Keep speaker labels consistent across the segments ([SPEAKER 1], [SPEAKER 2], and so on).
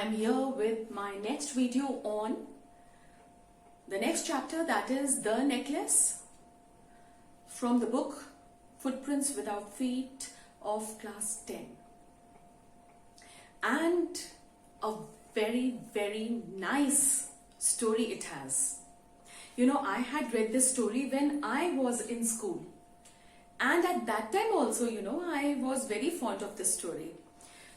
[SPEAKER 1] I'm here with my next video on the next chapter, that is The Necklace, from the book Footprints Without Feet of Class 10. And a very, very nice story it has. You know, I had read this story when I was in school. And at that time also, you know, I was very fond of this story.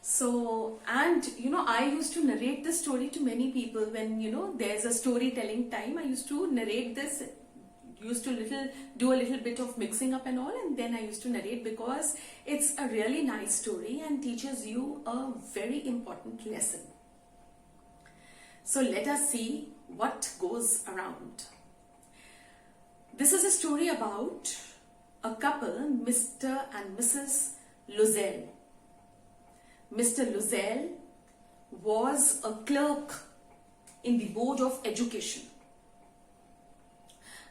[SPEAKER 1] So, and you know, I used to narrate this story to many people when, you know, there's a storytelling time. I used to narrate this, do a little bit of mixing up and all, and then I used to narrate because it's a really nice story and teaches you a very important lesson. So let us see what goes around. This is a story about a couple, Mr. and Mrs. Loisel. Mr. Loisel was a clerk in the Board of Education.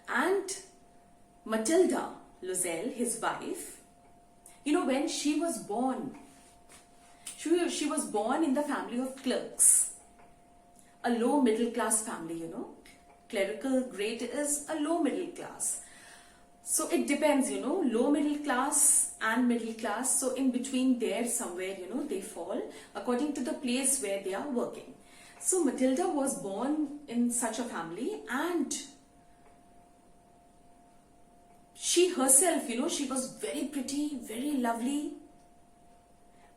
[SPEAKER 1] And Matilda Loisel, his wife, you know, when she was born, she was born in the family of clerks. A low middle class family, you know. Clerical grade is a low middle class. So it depends, you know, low middle class and middle class. So in between there somewhere, you know, they fall according to the place where they are working. So Matilda was born in such a family, and she herself, you know, she was very pretty, very lovely.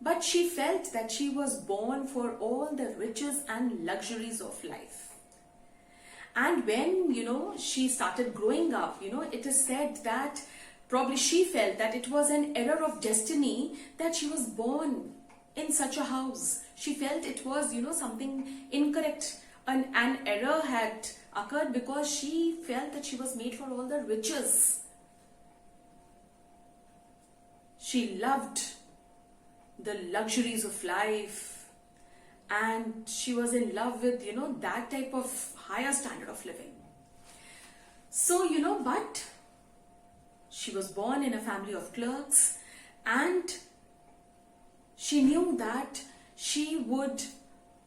[SPEAKER 1] But she felt that she was born for all the riches and luxuries of life. And when, you know, she started growing up, you know, it is said that probably she felt that it was an error of destiny that she was born in such a house. She felt it was, you know, something incorrect. An error had occurred because she felt that she was made for all the riches. She loved the luxuries of life, and she was in love with, you know, that type of higher standard of living. So, you know, but she was born in a family of clerks, and she knew that she would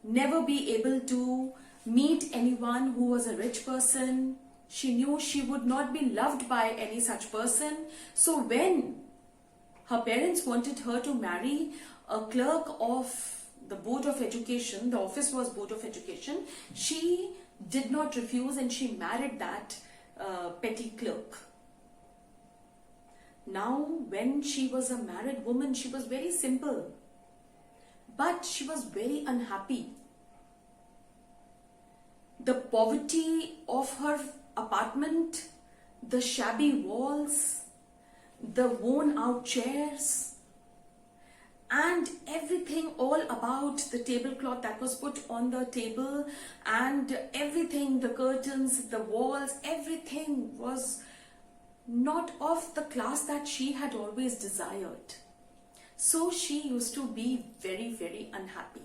[SPEAKER 1] never be able to meet anyone who was a rich person. She knew she would not be loved by any such person. So when her parents wanted her to marry a clerk of the Board of Education, the office was Board of Education, she did not refuse and she married that petty clerk. Now, when she was a married woman, she was very simple, but she was very unhappy. The poverty of her apartment, the shabby walls, the worn out chairs, and everything all about the tablecloth that was put on the table, and everything, the curtains, the walls, everything was not of the class that she had always desired. So she used to be very, very unhappy.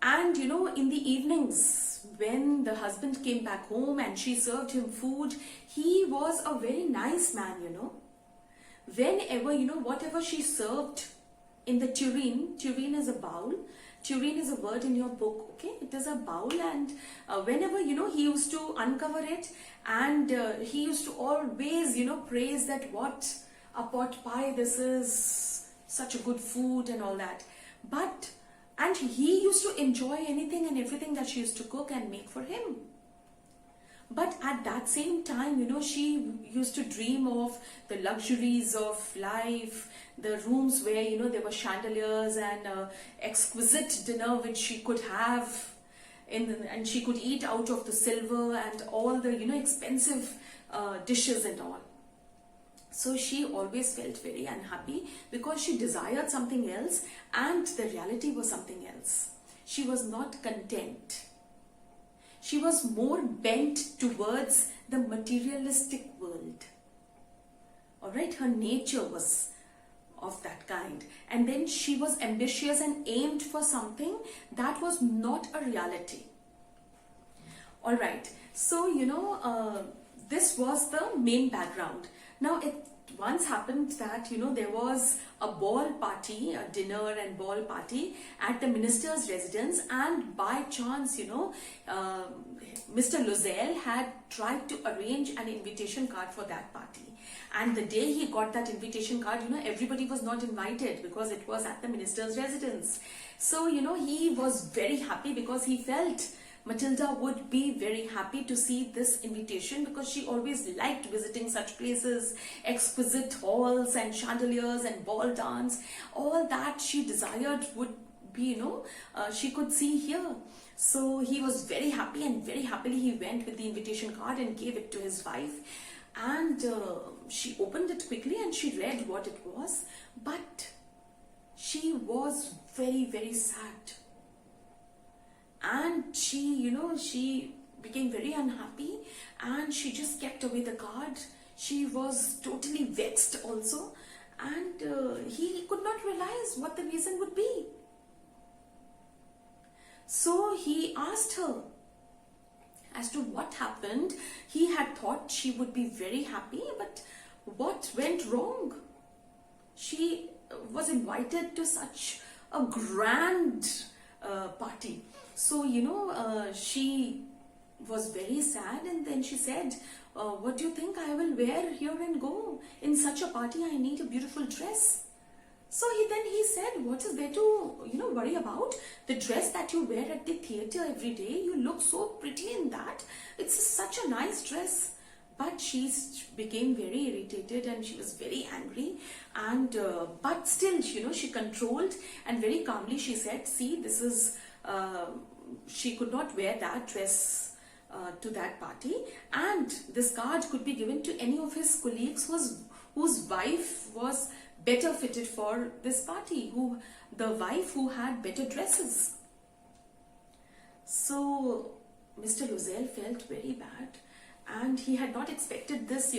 [SPEAKER 1] And you know, in the evenings, when the husband came back home and she served him food, he was a very nice man, you know. Whenever, you know, whatever she served in the tureen is a bowl. Tureen is a word in your book, okay? It is a bowl, and whenever, you know, he used to uncover it, and he used to always, you know, praise that what a pot pie, this is such a good food and all that. But, and he used to enjoy anything and everything that she used to cook and make for him. But at that same time, you know, she used to dream of the luxuries of life, the rooms where, you know, there were chandeliers and exquisite dinner which she could have, and she could eat out of the silver and all the, you know, expensive dishes and all. So she always felt very unhappy because she desired something else and the reality was something else. She was not content. She was more bent towards the materialistic world. Alright, her nature was of that kind. And then she was ambitious and aimed for something that was not a reality. Alright, so you know, this was the main background. Now once happened that, there was a ball party, a dinner and ball party at the minister's residence, and by chance, uh, Mr. Loisel had tried to arrange an invitation card for that party. And the day he got that invitation card, everybody was not invited because it was at the minister's residence. So, he was very happy because he felt Matilda would be very happy to see this invitation, because she always liked visiting such places, exquisite halls and chandeliers and ball dance. All that she desired would be, she could see here. So he was very happy, and very happily he went with the invitation card and gave it to his wife. And she opened it quickly and she read what it was. But she was very, very sad. And she became very unhappy, and she just kept away the card. She was totally vexed also, and he could not realize what the reason would be. So he asked her as to what happened. He had thought she would be very happy, but what went wrong? She was invited to such a grand party. So, she was very sad, and then she said, what do you think I will wear here and go? In such a party, I need a beautiful dress. So he said, what is there to, worry about? The dress that you wear at the theatre every day, you look so pretty in that. It's such a nice dress. But she became very irritated and she was very angry, and but still, she controlled, and very calmly she said, see, this is, she could not wear that dress to that party, and this card could be given to any of his colleagues whose wife was better fitted for this party, the wife who had better dresses. So Mr. Loisel felt very bad. And he had not expected this,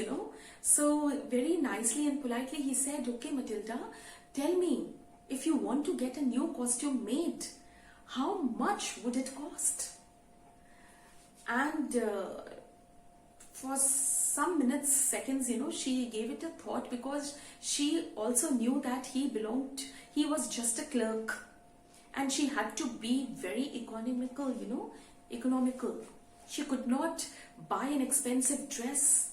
[SPEAKER 1] So very nicely and politely he said, okay, Matilda, tell me, if you want to get a new costume made, how much would it cost? And for some minutes, seconds, she gave it a thought, because she also knew that he was just a clerk, and she had to be very economical. She could not buy an expensive dress.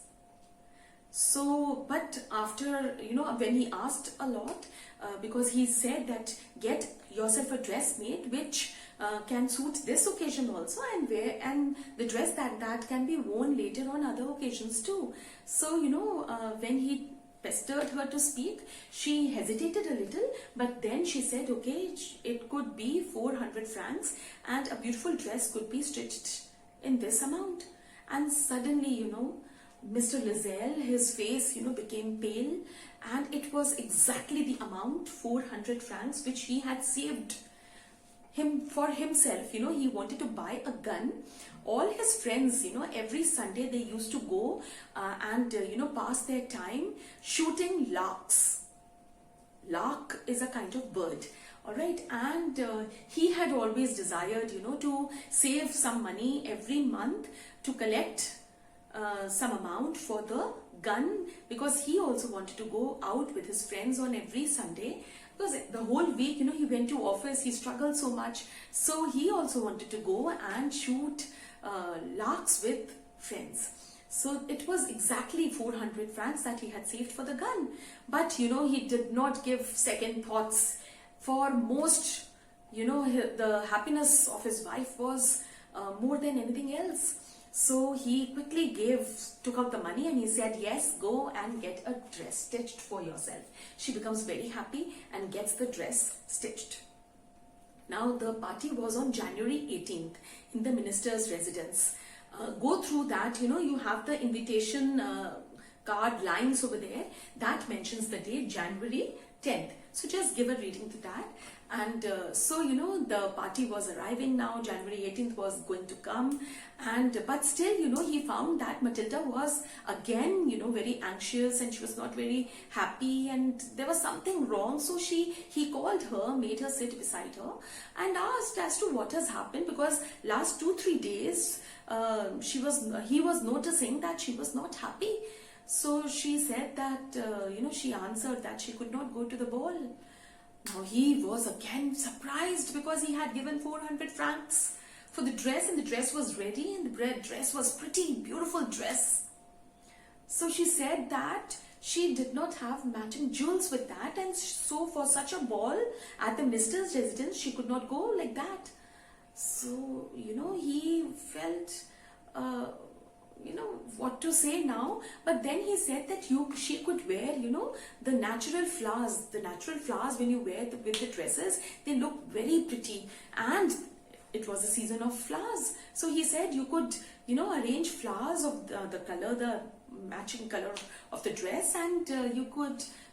[SPEAKER 1] So, but after, when he asked a lot, because he said that get yourself a dress made which can suit this occasion also, and the dress that can be worn later on other occasions too. So, when he pestered her to speak, she hesitated a little, but then she said, okay, it could be 400 francs and a beautiful dress could be stitched in this amount. And suddenly, Mr. Loisel, his face, became pale, and it was exactly the amount, 400 francs, which he had saved for himself. He wanted to buy a gun. All his friends, every Sunday they used to go and pass their time shooting larks. Lark is a kind of bird. All right, and he had always desired, to save some money every month to collect some amount for the gun, because he also wanted to go out with his friends on every Sunday, because the whole week, he went to office, he struggled so much. So he also wanted to go and shoot larks with friends. So it was exactly 400 francs that he had saved for the gun. But, he did not give second thoughts. For most, the happiness of his wife was more than anything else. So he quickly took out the money, and he said, yes, go and get a dress stitched for yourself. She becomes very happy and gets the dress stitched. Now the party was on January 18th in the minister's residence. Go through that, you have the invitation card lines over there that mentions the date, January 10th. So just give a reading to that. And so, the party was arriving now. January 18th was going to come. But still, he found that Matilda was again, very anxious, and she was not very happy, and there was something wrong. So he called her, made her sit beside her, and asked as to what has happened, because last 2-3 days, he was noticing that she was not happy. So she said that, she answered that she could not go to the ball. Now he was again surprised because he had given 400 francs for the dress, and the dress was ready, and the dress was pretty, beautiful dress. So she said that she did not have matching jewels with that, and so for such a ball at the minister's residence, she could not go like that. So, he felt, what to say now. But then he said that she could wear, the natural flowers. The natural flowers, when you wear with the dresses, they look very pretty. And it was a season of flowers. So he said you could, arrange flowers of the color, the matching color of the dress, and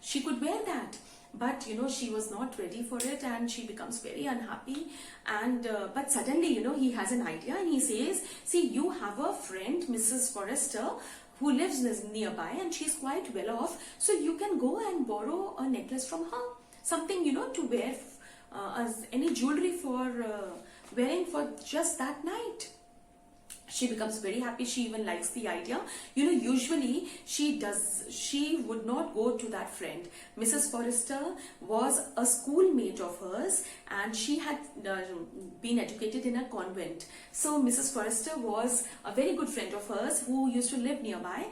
[SPEAKER 1] she could wear that. But she was not ready for it, and she becomes very unhappy. And but suddenly, he has an idea, and he says, see, you have a friend, Mrs. Forrester, who lives nearby, and she's quite well off, so you can go and borrow a necklace from her, something to wear, as any jewelry for wearing for just that night. She becomes very happy. She even likes the idea. Usually she would not go to that friend. Mrs. Forrester was a schoolmate of hers, and she had been educated in a convent. So Mrs. Forrester was a very good friend of hers who used to live nearby.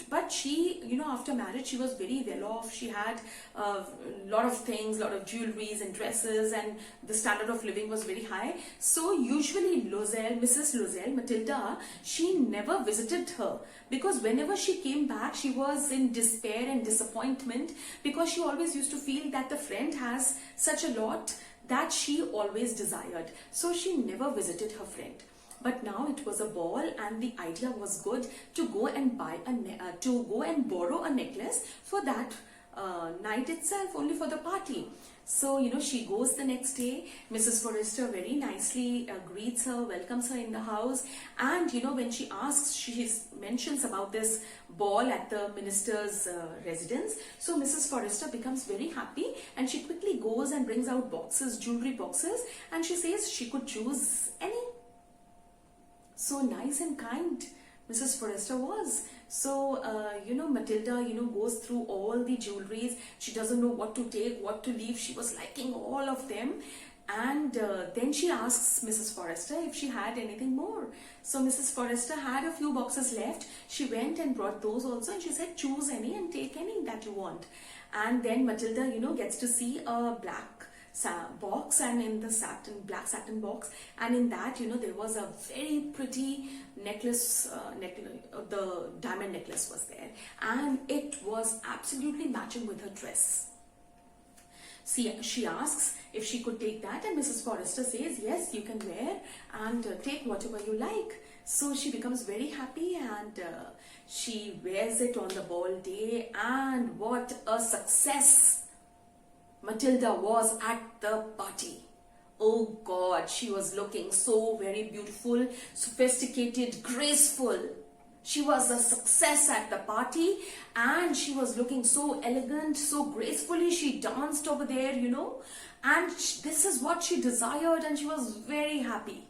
[SPEAKER 1] But she, after marriage, she was very well off. She had a lot of things, lot of jewelries and dresses, and the standard of living was very high. So usually Mrs. Loisel, Matilda, she never visited her, because whenever she came back, she was in despair and disappointment, because she always used to feel that the friend has such a lot that she always desired. So she never visited her friend. But now it was a ball, and the idea was good to go and borrow a necklace for that night itself, only for the party. So, she goes the next day. Mrs. Forrester very nicely greets her, welcomes her in the house. And, when she asks, she mentions about this ball at the minister's residence. So, Mrs. Forrester becomes very happy, and she quickly goes and brings out boxes, jewelry boxes, and she says she could choose any. So nice and kind Mrs. Forrester was. So, Matilda, goes through all the jewelries. She doesn't know what to take, what to leave. She was liking all of them. And then she asks Mrs. Forrester if she had anything more. So Mrs. Forrester had a few boxes left. She went and brought those also, and she said, choose any and take any that you want. And then Matilda, gets to see a black box, and in the black satin box, and in that there was a very pretty necklace, the diamond necklace was there, and it was absolutely matching with her dress. See, she asks if she could take that, and Mrs. Forrester says yes, you can wear and take whatever you like. So she becomes very happy, and she wears it on the ball day, and what a success Matilda was at the party. Oh God, she was looking so very beautiful, sophisticated, graceful. She was a success at the party, and she was looking so elegant, so gracefully. She danced over there, and this is what she desired, and she was very happy.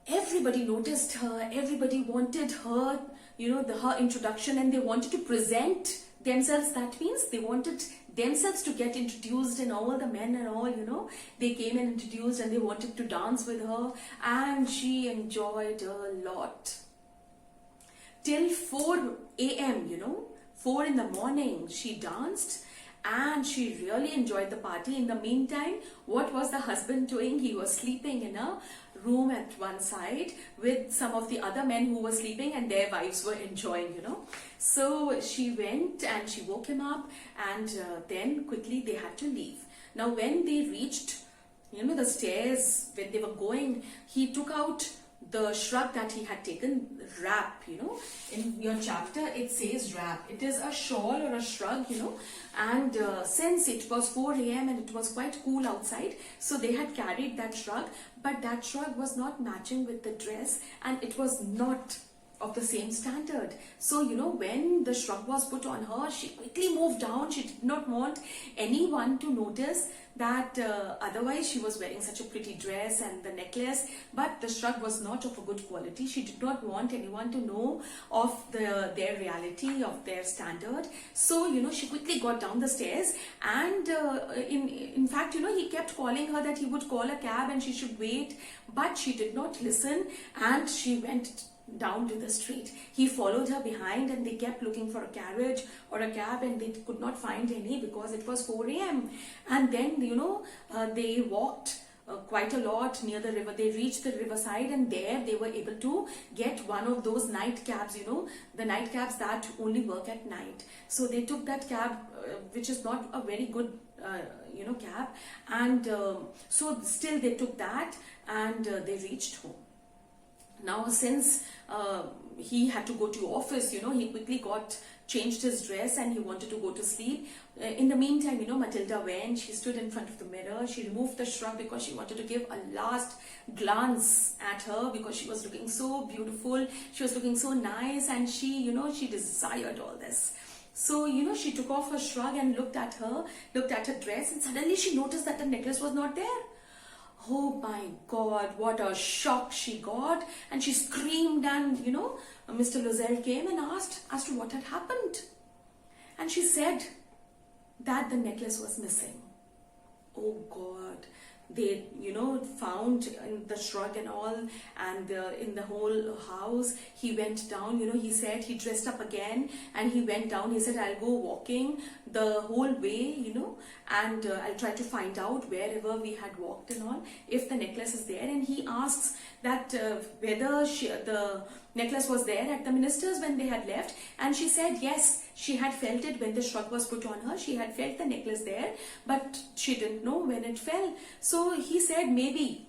[SPEAKER 1] Everybody noticed her, everybody wanted her, her introduction, and they wanted to present themselves. That means they wanted themselves to get introduced, and all the men and all, they came and introduced, and they wanted to dance with her, and she enjoyed a lot. Till 4 a.m., 4 in the morning, she danced, and she really enjoyed the party. In the meantime, what was the husband doing? He was sleeping in a room at one side with some of the other men who were sleeping, and their wives were enjoying, So she went and she woke him up, and then quickly they had to leave. Now when they reached, the stairs, when they were going, he took out the shrug that he had taken, wrap, in your chapter it says wrap. It is a shawl or a shrug, and since it was 4 a.m. and it was quite cool outside, so they had carried that shrug, but that shrug was not matching with the dress, and it was not of the same standard. So, when the shrug was put on her, she quickly moved down. She did not want anyone to notice that otherwise she was wearing such a pretty dress and the necklace, but the shrug was not of a good quality. She did not want anyone to know of their reality, of their standard. So, she quickly got down the stairs, and in fact, he kept calling her that he would call a cab and she should wait, but she did not listen, and she went down to the street. He followed her behind, and they kept looking for a carriage or a cab, and they could not find any because it was 4 a.m. And then they walked quite a lot near the river. They reached the riverside, and there they were able to get one of those night cabs, the night cabs that only work at night. So they took that cab, which is not a very good cab, and so still they took that, and they reached home. Now, since he had to go to office, he quickly changed his dress, and he wanted to go to sleep. In the meantime, Matilda went, she stood in front of the mirror, she removed the shrug because she wanted to give a last glance at her, because she was looking so beautiful, she was looking so nice, and she desired all this. So, she took off her shrug and looked at her dress, and suddenly she noticed that the necklace was not there. Oh my God, what a shock she got. And she screamed, and Mr. Loisel came and asked as to what had happened. And she said that the necklace was missing. Oh God. They, found the shrug and all, and in the whole house. He went down, he said he dressed up again, and he went down. He said, I'll go walking the whole way, and I'll try to find out wherever we had walked and all, if the necklace is there. And he asks that whether the necklace was there at the minister's when they had left, and she said yes, she had felt it when the shrug was put on her. She had felt the necklace there, but she didn't know when it fell. So he said maybe,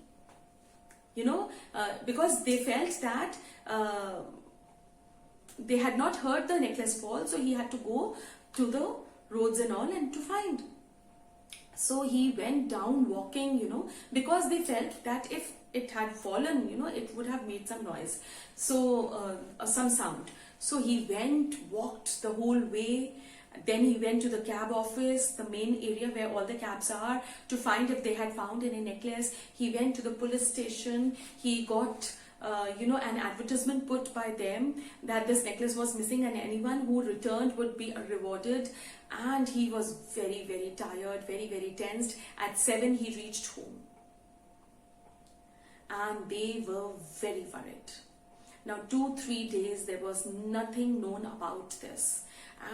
[SPEAKER 1] because they felt that they had not heard the necklace fall, so he had to go to the roads and all and to find. So he went down walking, because they felt that if it had fallen, it would have made some noise, so some sound. So he walked the whole way. Then he went to the cab office, the main area where all the cabs are, to find if they had found any necklace. He went to the police station. He got an advertisement put by them that this necklace was missing, and anyone who returned would be rewarded. And he was very, very tired, very, very tensed. At 7, he reached home, and they were very worried. Now, 2-3 days, there was nothing known about this.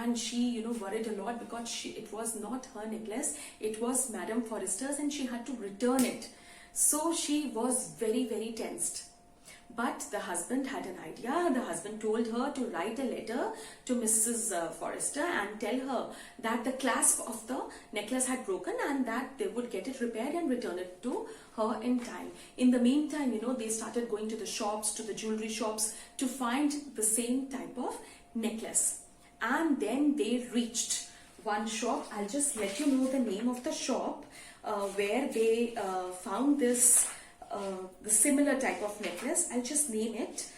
[SPEAKER 1] And she, worried a lot, because it was not her necklace, it was Madame Forrester's, and she had to return it. So she was very, very tensed. But the husband had an idea. The husband told her to write a letter to Mrs. Forrester and tell her that the clasp of the necklace had broken, and that they would get it repaired and return it to her in time. In the meantime, they started going to the shops, to the jewelry shops, to find the same type of necklace. And then they reached one shop. I'll just let you know the name of the shop where they found this the similar type of necklace. I'll just name it.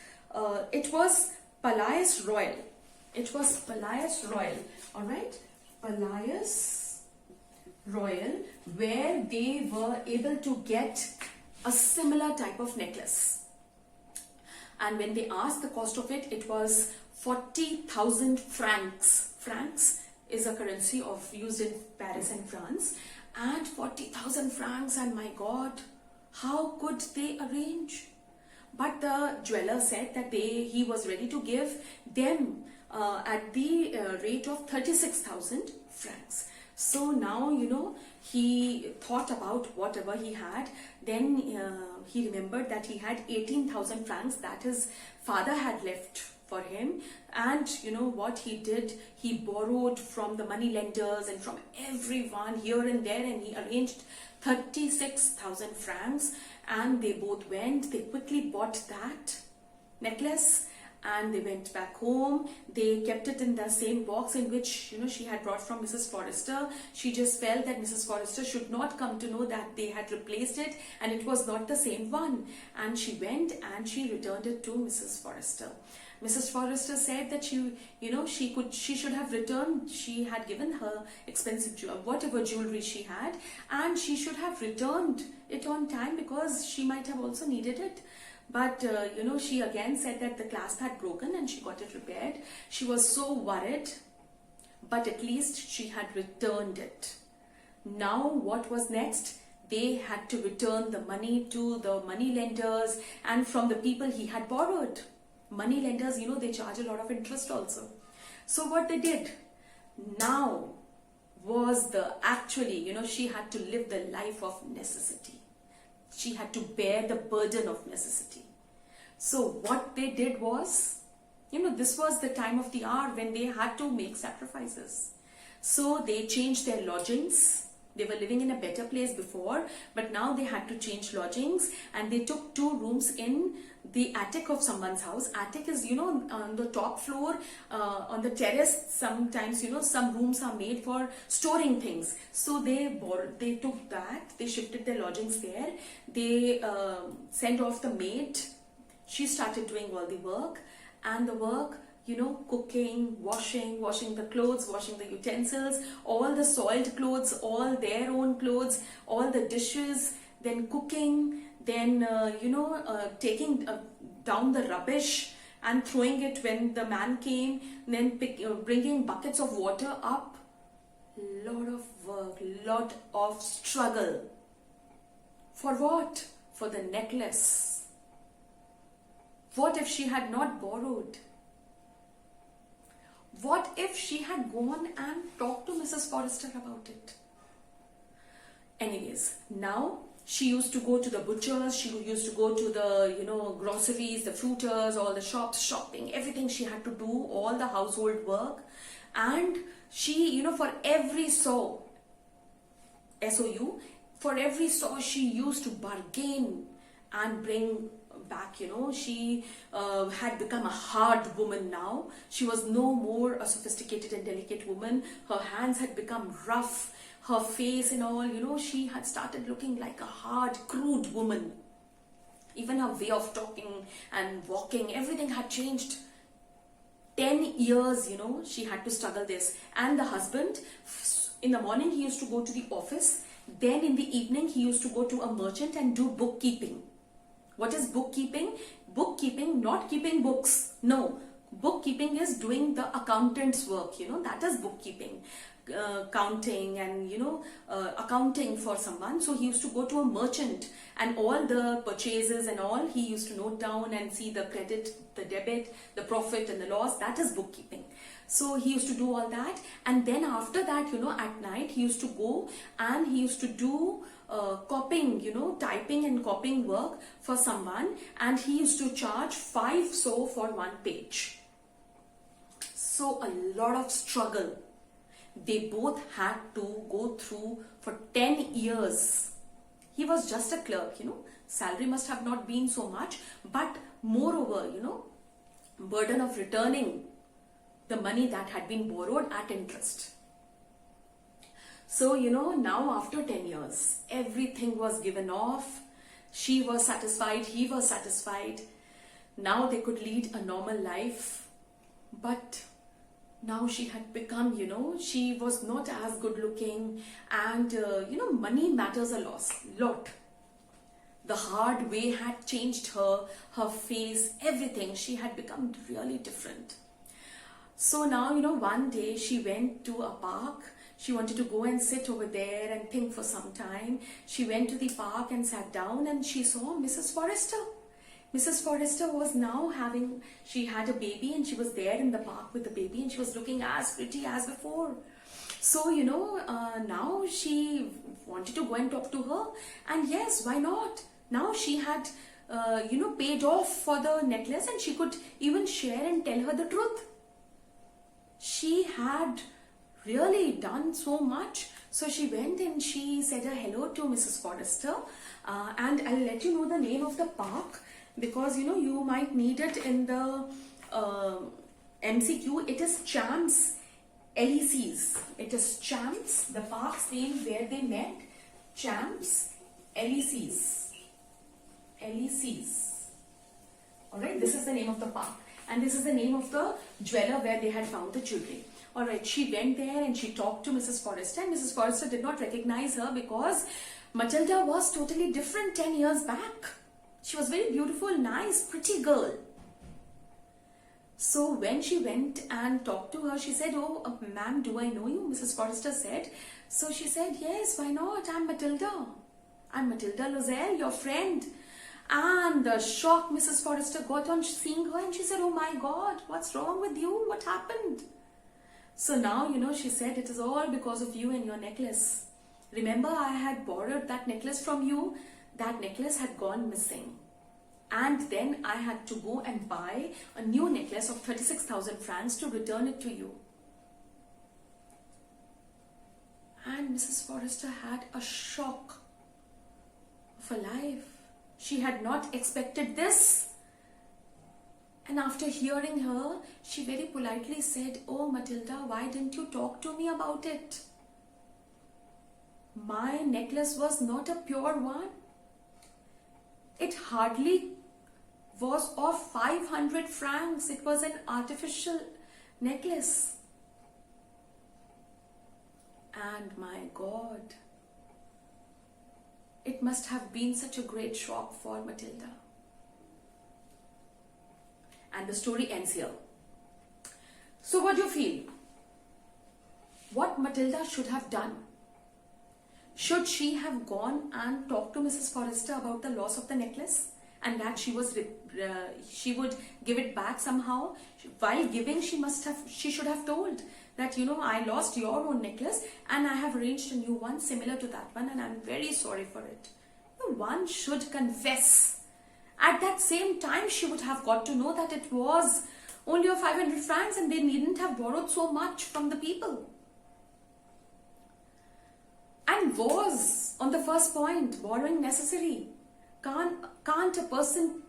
[SPEAKER 1] It was Palais Royal. It was Palais Royal. All right, Palais Royal, where they were able to get a similar type of necklace. And when they asked the cost of it, it was 40,000 francs. Francs is a currency used in Paris and France. And 40,000 francs, and my God, how could they arrange? But the jeweler said that he was ready to give them at the rate of 36,000 francs. So now, he thought about whatever he had. Then he remembered that he had 18,000 francs that his father had left for him. And what he did, he borrowed from the money lenders and from everyone here and there, and he arranged 36,000 francs, and they both went. They quickly bought that necklace, and they went back home. They kept it in the same box in which she had brought from Mrs. Forrester. She just felt that Mrs. Forrester should not come to know that they had replaced it and it was not the same one. And she went and she returned it to Mrs. Forrester. Mrs. Forrester said that she should have returned. She had given her expensive whatever jewelry she had, and she should have returned it on time because she might have also needed it. But she again said that the clasp had broken and she got it repaired. She was so worried, but at least she had returned it. Now what was next? They had to return the money to the money lenders and from the people he had borrowed. Money lenders, they charge a lot of interest also. So what they did now was she had to live the life of necessity. She had to bear the burden of necessity. So what they did was, this was the time of the hour when they had to make sacrifices. So they changed their lodgings. They were living in a better place before, but now they had to change lodgings, and they took 2 rooms in the attic of someone's house. Attic is, on the top floor, on the terrace, sometimes, some rooms are made for storing things. So they took that, they shifted their lodgings there, they sent off the maid. She started doing all the work, and the work, cooking, washing the clothes, washing the utensils, all the soiled clothes, all their own clothes, all the dishes, then cooking, then, taking down the rubbish and throwing it when the man came, then bringing buckets of water up. Lot of work, lot of struggle. For what? For the necklace. What if she had not borrowed? What if she had gone and talked to Mrs. Forrester about it? Anyways, now she used to go to the butchers, she used to go to the, groceries, the fruiters, all the shops, shopping, everything she had to do, all the household work. And she, for every SOU, for every SOU she used to bargain and bring back. She had become a hard woman now. She was no more a sophisticated and delicate woman. Her hands had become rough, her face and all, she had started looking like a hard, crude woman. Even her way of talking and walking, everything had changed. 10 years, she had to struggle this. And the husband, in the morning he used to go to the office, then in the evening he used to go to a merchant and do bookkeeping. What is bookkeeping? Bookkeeping, not keeping books. No, bookkeeping is doing the accountant's work, that is bookkeeping. Counting and, accounting for someone. So he used to go to a merchant and all the purchases and all, he used to note down and see the credit, the debit, the profit and the loss. That is bookkeeping. So he used to do all that. And then after that, at night, he used to go and he used to do copying, typing and copying work for someone, and he used to charge 5 SOU for 1 page. So a lot of struggle they both had to go through for 10 years. He was just a clerk, salary must have not been so much, but moreover, burden of returning the money that had been borrowed at interest. So, now after 10 years, everything was given off. She was satisfied, he was satisfied. Now they could lead a normal life. But now she had become, she was not as good looking. And, money matters a lot. The hard way had changed her face, everything. She had become really different. So now, one day she went to a park. She wanted to go and sit over there and think for some time. She went to the park and sat down and she saw Mrs. Forrester. Mrs. Forrester was now she had a baby and she was there in the park with the baby and she was looking as pretty as before. So, now she wanted to go and talk to her, and yes, why not? Now she had, paid off for the necklace and she could even share and tell her the truth. She had really done so much. So she went and she said a hello to Mrs. Forrester, and I'll let you know the name of the park because you might need it in the MCQ. It is Champs LECs. It is Champs, the park's name where they met, Champs LECs. LECs. Alright, this is the name of the park. and this is the name of the jeweler where they had found the jewelry. All right, she went there and she talked to Mrs. Forrester, and Mrs. Forrester did not recognize her because Matilda was totally different 10 years back. She was very beautiful, nice, pretty girl. So when she went and talked to her, she said, "Oh, ma'am, do I know you?" Mrs. Forrester said. So she said, "Yes, why not? I'm Matilda. I'm Matilda Loisel, your friend." And the shock Mrs. Forrester got on seeing her, and she said, "Oh my God, what's wrong with you? What happened?" So now, she said, "It is all because of you and your necklace. Remember, I had borrowed that necklace from you. That necklace had gone missing. And then I had to go and buy a new necklace of 36,000 francs to return it to you." And Mrs. Forrester had a shock of her life. She had not expected this. And after hearing her, she very politely said, "Oh, Matilda, why didn't you talk to me about it? My necklace was not a pure one. It hardly was of 500 francs. It was an artificial necklace." And my God, it must have been such a great shock for Matilda. And the story ends here. So what do you feel? What Matilda should have done? Should she have gone and talked to Mrs. Forrester about the loss of the necklace, and that she would give it back somehow? While giving, she should have told that, "I lost your own necklace and I have arranged a new one similar to that one, and I'm very sorry for it." One should confess. At that same time, she would have got to know that it was only of 500 francs and they needn't have borrowed so much from the people. And was, on the first point, borrowing necessary? Can't a person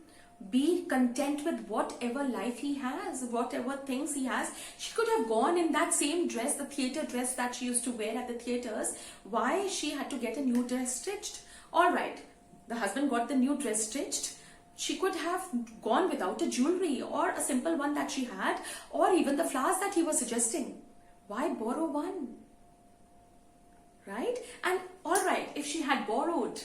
[SPEAKER 1] be content with whatever life he has, whatever things he has? She could have gone in that same dress, the theatre dress that she used to wear at the theatres. Why she had to get a new dress stitched? All right, the husband got the new dress stitched. She could have gone without a jewelry or a simple one that she had, or even the flowers that he was suggesting. Why borrow one? Right? And all right, if she had borrowed,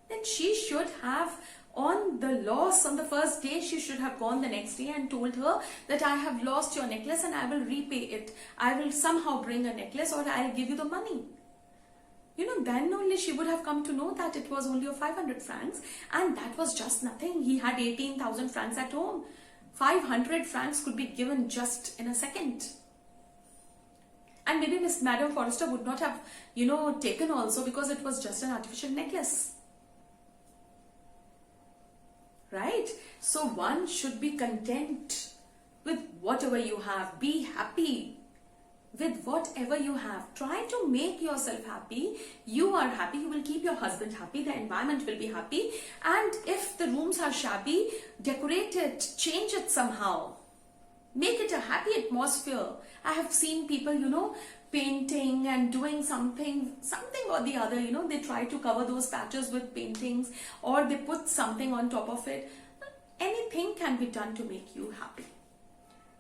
[SPEAKER 1] then she should have, on the loss on the first day, she should have gone the next day and told her that, "I have lost your necklace and I will repay it. I will somehow bring a necklace, or I'll give you the money." Then only she would have come to know that it was only of 500 francs, and that was just nothing. He had 18,000 francs at home. 500 francs could be given just in a second. And maybe Madame Forrester would not have, taken also, because it was just an artificial necklace. Right? So one should be content with whatever you have. Be happy with whatever you have. Try to make yourself happy. You are happy, you will keep your husband happy, the environment will be happy. And if the rooms are shabby, decorate it, change it somehow. Make it a happy atmosphere. I have seen people, painting and doing something or the other, they try to cover those patches with paintings, or they put something on top of it. Anything can be done to make you happy.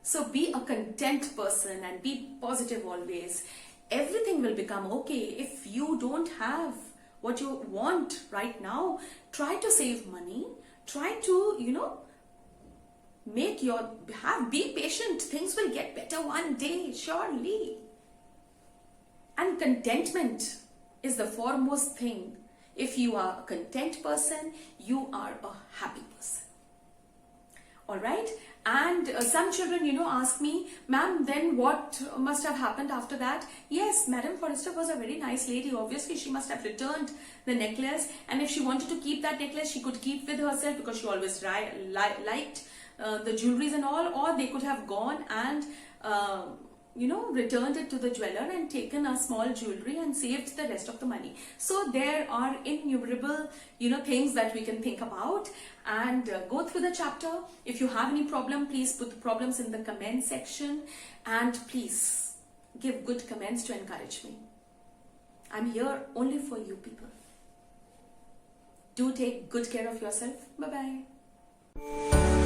[SPEAKER 1] So be a content person and be positive always. Everything will become okay. If you don't have what you want right now, try to save money. Try to, be patient. Things will get better one day, surely. And contentment is the foremost thing. If you are a content person, you are a happy person. All right. And some children, ask me, "Ma'am, then what must have happened after that?" Yes, Madame Forrester was a very nice lady. Obviously, she must have returned the necklace. And if she wanted to keep that necklace, she could keep with herself, because she always liked the jewelries and all. Or they could have gone and, returned it to the jeweler and taken a small jewelry and saved the rest of the money. So there are innumerable, things that we can think about, and go through the chapter. If you have any problem, please put the problems in the comment section, and please give good comments to encourage me. I'm here only for you people. Do take good care of yourself. Bye-bye.